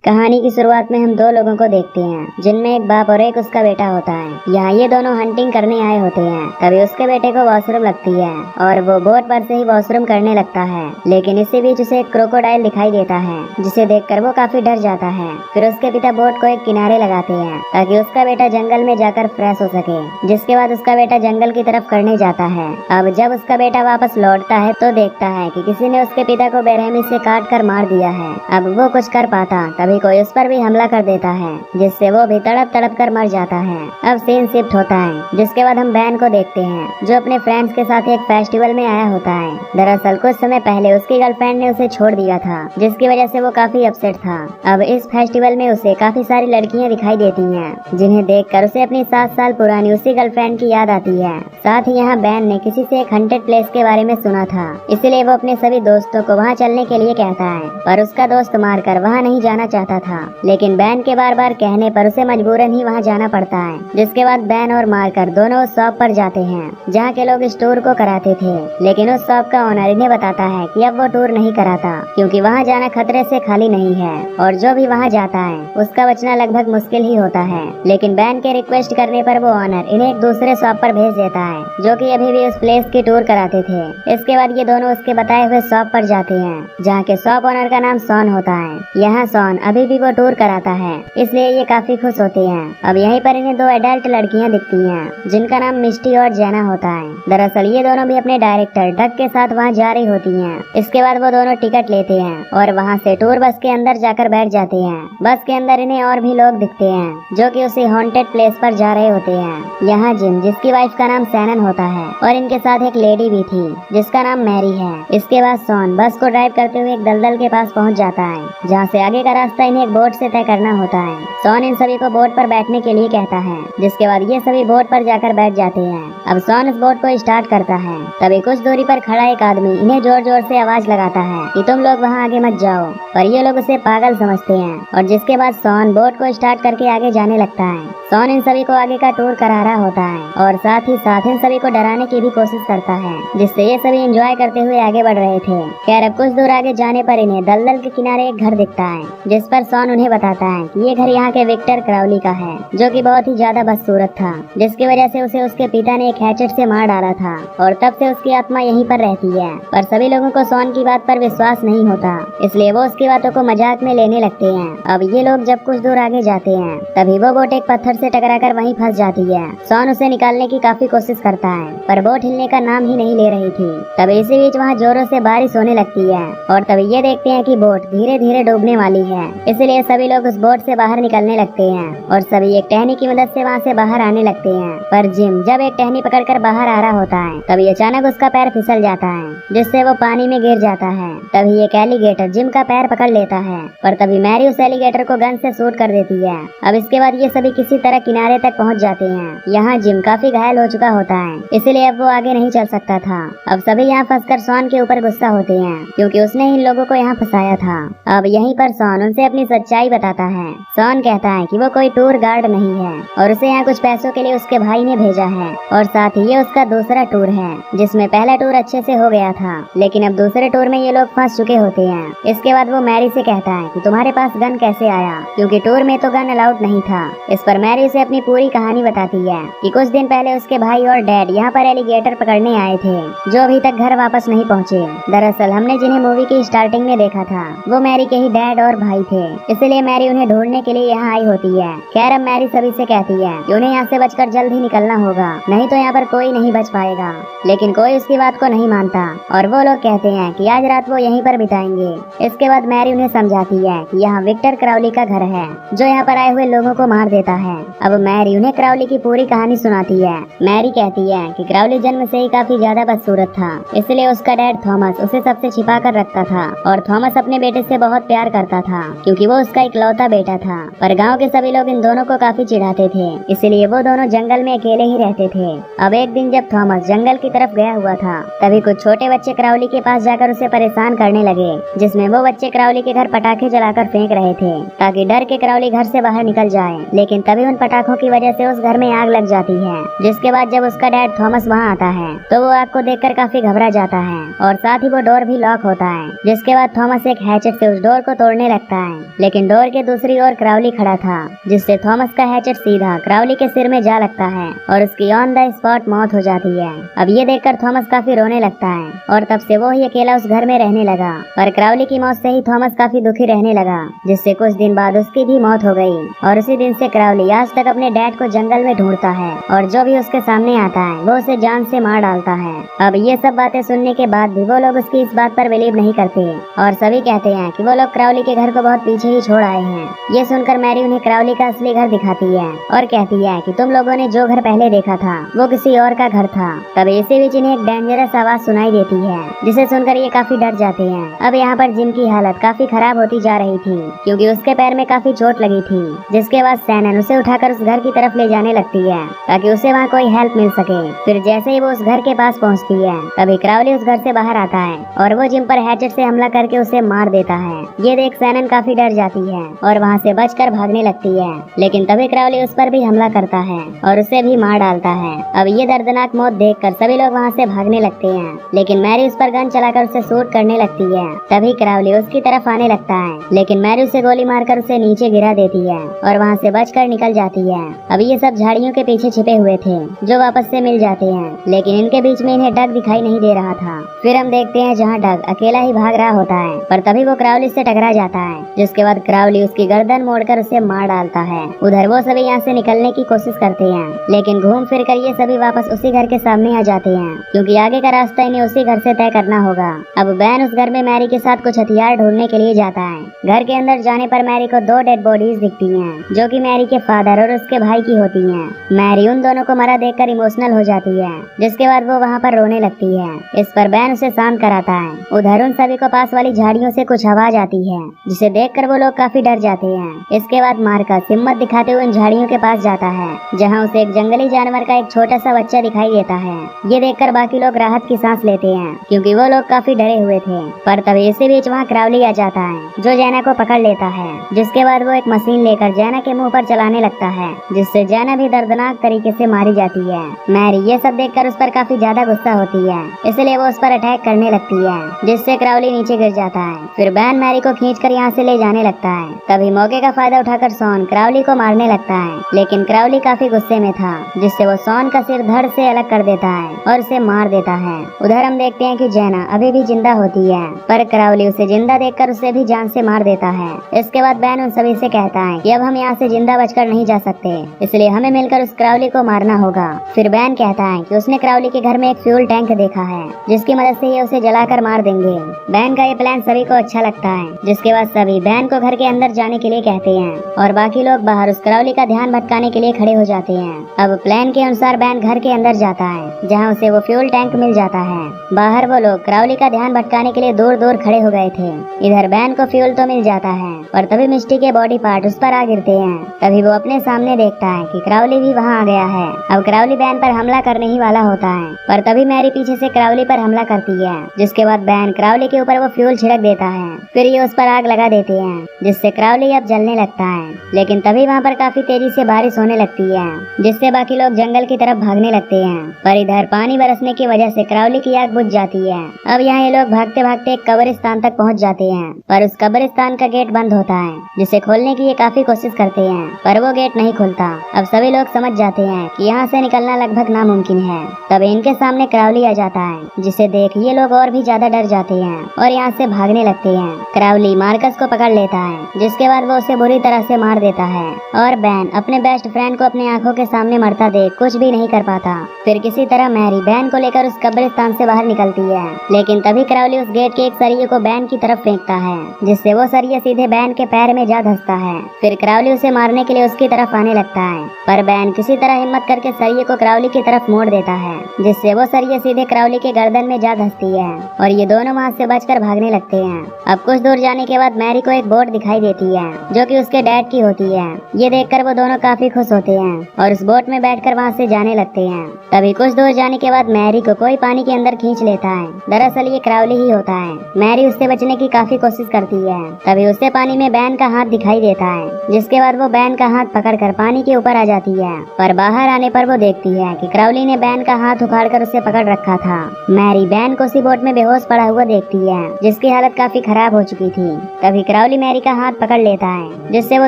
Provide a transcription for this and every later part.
कहानी की शुरुआत में हम दो लोगों को देखते हैं जिनमें एक बाप और एक उसका बेटा होता है। यहाँ ये दोनों हंटिंग करने आए होते हैं। तभी उसके बेटे को वॉशरूम लगती है और वो बोट पर से ही वॉशरूम करने लगता है, लेकिन इसी बीच उसे एक क्रोकोडाइल दिखाई देता है जिसे देखकर वो काफी डर जाता है। फिर उसके पिता बोट को एक किनारे लगाते हैं ताकि उसका बेटा जंगल में जाकर फ्रेश हो सके, जिसके बाद उसका बेटा जंगल की तरफ करने जाता है। अब जब उसका बेटा वापस लौटता है तो देखता है कि किसी ने उसके पिता को बेरहमी से काट कर मार दिया है। अब वो कुछ कर पाता तभी कोई उस पर भी हमला कर देता है, जिससे वो भी तड़प तड़प कर मर जाता है। अब सीन शिफ्ट होता है, जिसके बाद हम बैन को देखते हैं जो अपने फ्रेंड्स के साथ एक फेस्टिवल में आया होता है। दरअसल कुछ समय पहले उसकी गर्लफ्रेंड ने उसे छोड़ दिया था, जिसकी वजह से वो काफी अपसेट था। अब इस फेस्टिवल में उसे काफी सारी लड़कियां दिखाई देती हैं, जिन्हें देखकर उसे अपनी 7 साल पुरानी उसी गर्लफ्रेंड की याद आती है। साथ ही यहाँ बैन ने किसी से एक हॉन्टेड प्लेस के बारे में सुना था, इसलिए वो अपने सभी दोस्तों को वहाँ चलने के लिए कहता है, पर उसका दोस्त मारकर वहाँ नहीं जाना चाहता था। लेकिन बैन के बार बार कहने पर उसे मजबूरन ही वहाँ जाना पड़ता है। जिसके बाद बैन और मारकर दोनों उस शॉप पर जाते हैं जहाँ के लोग इस टूर को कराते थे, लेकिन उस शॉप का ओनर इन्हें बताता है कि अब वो टूर नहीं कराता क्योंकि वहाँ जाना खतरे से खाली नहीं है और जो भी वहाँ जाता है उसका बचना लगभग मुश्किल ही होता है। लेकिन बैन के रिक्वेस्ट करने पर वो ओनर इन्हें एक दूसरे शॉप पर भेज देता है जो कि अभी भी उस प्लेस की टूर कराते थे। इसके बाद ये दोनों उसके बताए हुए शॉप पर जाते हैं जहाँ के शॉप ओनर का नाम सॉन होता है। यहाँ सॉन अभी भी वो टूर कराता है, इसलिए ये काफी खुश होते हैं। अब यहीं पर इन्हें 2 एडल्ट लड़कियां दिखती हैं जिनका नाम मिस्टी और जैना होता है। दरअसल ये दोनों भी अपने डायरेक्टर डग के साथ वहाँ जा रही होती हैं। इसके बाद वो दोनों टिकट लेते हैं और वहाँ से टूर बस के अंदर जाकर बैठ जाते हैं। बस के अंदर इन्हें और भी लोग दिखते हैं जो कि उसी हॉन्टेड प्लेस पर जा रहे होते हैं। यहाँ जिम जिसकी वाइफ का नाम सैनन होता है और इनके साथ एक लेडी भी थी जिसका नाम मैरी है। इसके बाद सॉन बस को ड्राइव करते हुए एक दलदल के पास पहुँच जाता है जहाँ से आगे का रास्ता इन्हें एक बोट से तय करना होता है। सॉन इन सभी को बोट पर बैठने के लिए कहता है, जिसके बाद ये सभी बोट पर जाकर बैठ जाते हैं। अब सॉन इस बोट को स्टार्ट करता है, तभी कुछ दूरी पर खड़ा एक आदमी इन्हें जोर जोर से आवाज लगाता है कि तुम लोग वहाँ आगे मत जाओ, पर ये लोग उसे पागल समझते हैं। और जिसके बाद सॉन बोट को स्टार्ट करके आगे जाने लगता है। सॉन इन सभी को आगे का टूर करा रहा होता है और साथ ही साथ इन सभी को डराने की भी कोशिश करता है, जिससे ये सभी एंजॉय करते हुए आगे बढ़ रहे थे। खैर अब कुछ दूर आगे जाने पर इन्हें दलदल के किनारे एक घर दिखता है, जिस पर सॉन उन्हें बताता है कि ये घर यहाँ के विक्टर क्राउली का है, जो कि बहुत ही ज्यादा बदसूरत था, जिसकी वजह से उसे उसके पिता ने एक हैचेट से मार डाला था और तब से उसकी आत्मा यहीं पर रहती है। पर सभी लोगों को सॉन की बात पर विश्वास नहीं होता, इसलिए वो उसकी बातों को मजाक में लेने लगते हैं। अब ये लोग जब कुछ दूर आगे जाते हैं तभी वो बोट एक पत्थर से टकराकर वहीं फंस जाती है। सॉन उसे निकालने की काफी कोशिश करता है, पर बोट हिलने का नाम ही नहीं ले रही थी। तभी इसी बीच वहाँ जोरों से बारिश होने लगती है और तभी ये देखते हैं कि बोट धीरे धीरे डूबने वाली है, इसलिए सभी लोग उस बोट से बाहर निकलने लगते हैं और सभी एक टहनी की मदद से वहाँ से बाहर आने लगते हैं। पर जिम जब एक टहनी पकड़कर बाहर आ रहा होता है तभी अचानक उसका पैर फिसल जाता है, जिससे वो पानी में गिर जाता है। तभी एक एलिगेटर जिम का पैर पकड़ लेता है, पर तभी मैरी उस एलिगेटर को गन से शूट कर देती है। अब इसके बाद ये सभी किसी तरह किनारे तक पहुँच जाते हैं। यहाँ जिम काफी घायल हो चुका होता है, इसलिए अब वो आगे नहीं चल सकता था। अब सभी यहाँ फंसकर सॉन के ऊपर गुस्सा होते हैं क्योंकि उसने इन लोगों को यहाँ फंसाया था। अब यहीं पर सॉन उनसे अपनी सच्चाई बताता है। सॉन कहता है कि वो कोई टूर गार्ड नहीं है और उसे यहाँ कुछ पैसों के लिए उसके भाई ने भेजा है, और साथ ही ये उसका दूसरा टूर है, जिसमें पहला टूर अच्छे से हो गया था, लेकिन अब दूसरे टूर में ये लोग फंस चुके होते हैं। इसके बाद वो मैरी से कहता है कि तुम्हारे पास गन कैसे आया, क्योंकि टूर में तो गन अलाउड नहीं था। इस पर मैरी उसे अपनी पूरी कहानी बताती है कि कुछ दिन पहले उसके भाई और डैड यहाँ पर एलिगेटर पकड़ने आए थे, जो अभी तक घर वापस नहीं पहुँचे। दरअसल हमने जिन्हें मूवी की स्टार्टिंग में देखा था वो मैरी के ही डैड और भाई थे, इसलिए मैरी उन्हें ढूंढने के लिए यहाँ आई होती है। खैर अब मैरी सभी से कहती है कि उन्हें यहाँ से बचकर जल्द ही निकलना होगा, नहीं तो यहाँ पर कोई नहीं बच पाएगा। लेकिन कोई उसकी बात को नहीं मानता और वो लोग कहते हैं कि आज रात वो यहीं पर बिताएंगे। इसके बाद मैरी उन्हें समझाती है कि यहाँ विक्टर क्राउली का घर है, जो यहाँ पर आए हुए लोगों को मार देता है। अब मैरी उन्हें क्राउली की पूरी कहानी सुनाती है। मैरी कहती है कि क्राउली जन्म से ही काफी ज्यादा बदसूरत था, इसलिए उसका डैड थॉमस उसे सबसे छिपा कर रखता था और थॉमस अपने बेटे से बहुत प्यार करता था क्योंकि वो उसका इकलौता बेटा था। पर गांव के सभी लोग इन दोनों को काफी चिढ़ाते थे, इसलिए वो दोनों जंगल में अकेले ही रहते थे। अब एक दिन जब थॉमस जंगल की तरफ गया हुआ था तभी कुछ छोटे बच्चे क्राउली के पास जाकर उसे परेशान करने लगे, जिसमें वो बच्चे क्राउली के घर पटाखे जलाकर फेंक रहे थे ताकि डर के क्राउली घर से बाहर निकल जाए। लेकिन तभी उन पटाखों की वजह से उस घर में आग लग जाती है, जिसके बाद जब उसका डैड थॉमस वहाँ आता है तो वो आग को देखकर काफी घबरा जाता है और साथ ही वो डोर भी लॉक होता है। जिसके बाद थॉमस एक हैचेट से उस डोर को तोड़ने लगता है लेकिन डोर के दूसरी ओर क्राउली खड़ा था, जिससे थॉमस का हैचेट सीधा क्राउली के सिर में जा लगता है और उसकी ऑन द स्पॉट मौत हो जाती है। अब ये देखकर थॉमस काफी रोने लगता है और तब से वो ही अकेला उस घर में रहने लगा। और क्राउली की मौत से ही थॉमस काफी दुखी रहने लगा, जिससे कुछ दिन बाद उसकी भी मौत हो गई। और उसी दिन से क्राउली आज तक अपने डैड को जंगल में ढूंढता है और जो भी उसके सामने आता है वो उसे जान से मार डालता है। अब ये सब बातें सुनने के बाद भी वो लोग उसकी इस बात पर बिलीव नहीं करते और सभी कहते हैं कि वो लोग क्राउली के घर को बहुत पीछे ही छोड़ आए हैं। ये सुनकर मैरी उन्हें क्राउली का असली घर दिखाती है और कहती है कि तुम लोगों ने जो घर पहले देखा था वो किसी और का घर था। तभी इसी बीच इन्हें एक डेंजरस आवाज सुनाई देती है, जिसे सुनकर ये काफी डर जाते हैं। अब यहाँ पर जिम की हालत काफी खराब होती जा रही थी, क्योंकि उसके पैर में काफी चोट लगी थी। जिसके बाद सैनन उसे उठाकर उस घर की तरफ ले जाने लगती है ताकि उसे वहाँ कोई हेल्प मिल सके। फिर जैसे ही वो उस घर के पास पहुँचती है, तभी क्राउली उस घर से बाहर आता है और वो जिम पर हैचेट से हमला करके उसे मार देता है। ये देख सैनन काफी डर जाती है और वहाँ से बचकर भागने लगती है, लेकिन तभी क्राउली उस पर भी हमला करता है और उसे भी मार डालता है। अब ये दर्दनाक मौत देखकर सभी लोग वहाँ से भागने लगते हैं, लेकिन मैरी उस पर गन चलाकर उसे शूट करने लगती है। तभी क्राउली उसकी तरफ आने लगता है, लेकिन मैरी उसे गोली मारकर उसे नीचे गिरा देती है और वहाँ से बचकर निकल जाती है। अब ये सब झाड़ियों के पीछे छिपे हुए थे, जो वापस से मिल जाते हैं, लेकिन इनके बीच में इन्हें डग दिखाई नहीं दे रहा था। फिर हम देखते हैं जहाँ डग अकेला ही भाग रहा होता है, पर तभी वो क्राउली से टकरा जाता है, जिसके बाद क्राउली उसकी गर्दन मोड़कर उसे मार डालता है। उधर वो सभी यहाँ से निकलने की कोशिश करते हैं, लेकिन घूम फिर कर ये सभी वापस उसी घर के सामने आ जाते हैं, क्योंकि आगे का रास्ता इन्हें उसी घर से तय करना होगा। अब बैन उस घर में मैरी के साथ कुछ हथियार ढूंढने के लिए जाता है। घर के अंदर जाने पर मैरी को 2 डेड बॉडीज दिखती हैं, जो कि मैरी के फादर और उसके भाई की होती हैं। मैरी उन दोनों को मरा देखकर इमोशनल हो जाती है, जिसके बाद वो वहाँ पर रोने लगती है। इस पर बैन उसे शांत कराता है। उधर उन सभी को पास वाली झाड़ियों से कुछ आवाज आती है, जिसे देखकर वो लोग काफी डर जाते हैं। इसके बाद मार्कस हिम्मत दिखाते हुए उन झाड़ियों के पास जाता है, जहाँ उसे एक जंगली जानवर का एक छोटा सा बच्चा दिखाई देता है। ये देखकर बाकी लोग राहत की सांस लेते हैं, क्योंकि वो लोग काफी डरे हुए थे। पर तभी इसी बीच वहाँ क्राउली आ जाता है, जो जैना को पकड़ लेता है। जिसके बाद वो एक मशीन लेकर जैना के मुंह पर चलाने लगता है, जिससे जैना भी दर्दनाक तरीके से मारी जाती है। मैरी ये सब देखकर उस पर काफी ज्यादा गुस्सा होती है, इसलिए वो उस पर अटैक करने लगती है, जिससे क्राउली नीचे गिर जाता है। फिर बैन मैरी को खींचकर यहाँ से ले जाने लगता है। तभी मौके का फायदा उठाकर सॉन क्राउली को मारने लगता है, लेकिन क्राउली काफी गुस्से में था, जिससे वो सॉन का सिर धड़ से अलग कर देता है और उसे मार देता है। उधर हम देखते हैं कि जैना अभी भी जिंदा होती है, पर क्राउली उसे जिंदा देखकर उसे भी जान से मार देता है। इसके बाद बैन उन सभी से कहता है कि अब हम यहाँ से जिंदा बचकर नहीं जा सकते, इसलिए हमें मिलकर उस क्राउली को मारना होगा। फिर बैन कहता है कि उसने क्राउली के घर में एक फ्यूल टैंक देखा है, जिसकी मदद से ये उसे जलाकर मार देंगे। बैन का ये प्लान सभी को अच्छा लगता है, जिसके बाद सभी बैन को घर के अंदर जाने के लिए कहते हैं और बाकी लोग बाहर उस क्राउली का ध्यान भटकाने के लिए खड़े हो जाते हैं। अब प्लान के अनुसार बैन घर के अंदर जाता है, जहाँ उसे वो फ्यूल टैंक मिल जाता है। बाहर वो लोग क्राउली का ध्यान भटकाने के लिए दूर दूर खड़े हो गए थे। इधर बैन को फ्यूल तो मिल जाता है, और तभी मिस्टी के बॉडी पार्ट उस पर आ गिरते हैं। तभी वो अपने सामने देखता है कि क्राउली भी वहाँ आ गया है। अब क्राउली बैन पर हमला करने ही वाला होता है, पर तभी मैरी पीछे से क्राउली पर हमला करती है, जिसके बाद बैन क्राउली के ऊपर वो फ्यूल छिड़क देता है। फिर ये उस पर आग लगा देते हैं, जिससे क्राउली अब जलने लगता है। लेकिन तभी वहाँ पर काफी तेजी से बारिश होने लगती है, जिससे बाकी लोग जंगल की तरफ भागने लगते हैं। पर इधर पानी बरसने की वजह से क्राउली की आग बुझ जाती है। अब यहाँ ये लोग भागते भागते एक कब्रिस्तान तक पहुँच जाते हैं, पर उस कब्रिस्तान का गेट बंद होता है, जिसे खोलने की ये काफी कोशिश करते हैं, पर वो गेट नहीं खुलता। अब सभी लोग समझ जाते हैं कि यहाँ से निकलना लगभग नामुमकिन है। तब इनके सामने क्राउली आ जाता है, जिसे देख ये लोग और भी ज्यादा डर जाते हैं और यहाँ से भागने लगते हैं। क्राउली मार्कस को पकड़ लेता है, जिसके बाद वो उसे बुरी तरह से मार देता है और बैन अपने बेस्ट फ्रेंड को अपने आंखों के सामने मरता देख कुछ भी नहीं कर पाता। फिर किसी तरह मैरी बैन को लेकर उस कब्रिस्तान से बाहर निकलती है, लेकिन तभी क्राउली उस गेट के एक सरिये को बैन की तरफ फेंकता है, जिससे वो सरिया सीधे बैन के पैर में जा धंसता है। फिर क्राउली उसे मारने के लिए उसकी तरफ आने लगता है, पर बैन किसी तरह हिम्मत करके सरिये को क्राउली की तरफ मोड़ देता है, जिससे वो सरिया सीधे क्राउली के गर्दन में जा धंसती है और ये दोनों वहाँ से बचकर भागने लगते हैं। अब कुछ दूर जाने के बाद मैरी को एक बोट दिखाई देती है, जो कि उसके डैड की होती है। ये देखकर वो दोनों काफी खुश होते हैं और उस बोट में बैठकर वहाँ से जाने लगते हैं। तभी कुछ दूर जाने के बाद मैरी को कोई पानी के अंदर खींच लेता है। दरअसल ये क्राउली ही होता है। मैरी उससे बचने की काफी कोशिश करती है। तभी उससे पानी में बैन का हाथ दिखाई देता है, जिसके बाद वो बैन का हाथ पकड़कर पानी के ऊपर आ जाती है। पर बाहर आने पर वो देखती है कि क्राउली ने बैन का हाथ उखाड़कर उसे पकड़ रखा था। मैरी बैन को उसी बोट में बेहोश पड़ा हुआ देखती है, जिसकी हालत काफी खराब हो चुकी थी। तभी क्राउली मैरी का हाथ पकड़ लेता है, जिससे वो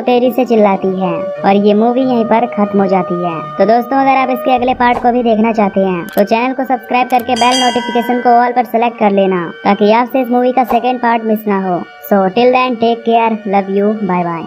तेजी से चिल्लाती है और ये मूवी यहीं पर खत्म हो जाती है। तो दोस्तों, अगर आप इसके अगले पार्ट को भी देखना चाहते हैं तो चैनल को सब्सक्राइब करके बेल नोटिफिकेशन को ऑल पर सेलेक्ट कर लेना, ताकि आपसे इस मूवी का सेकेंड पार्ट मिस ना हो। So till then take care, love you, bye bye.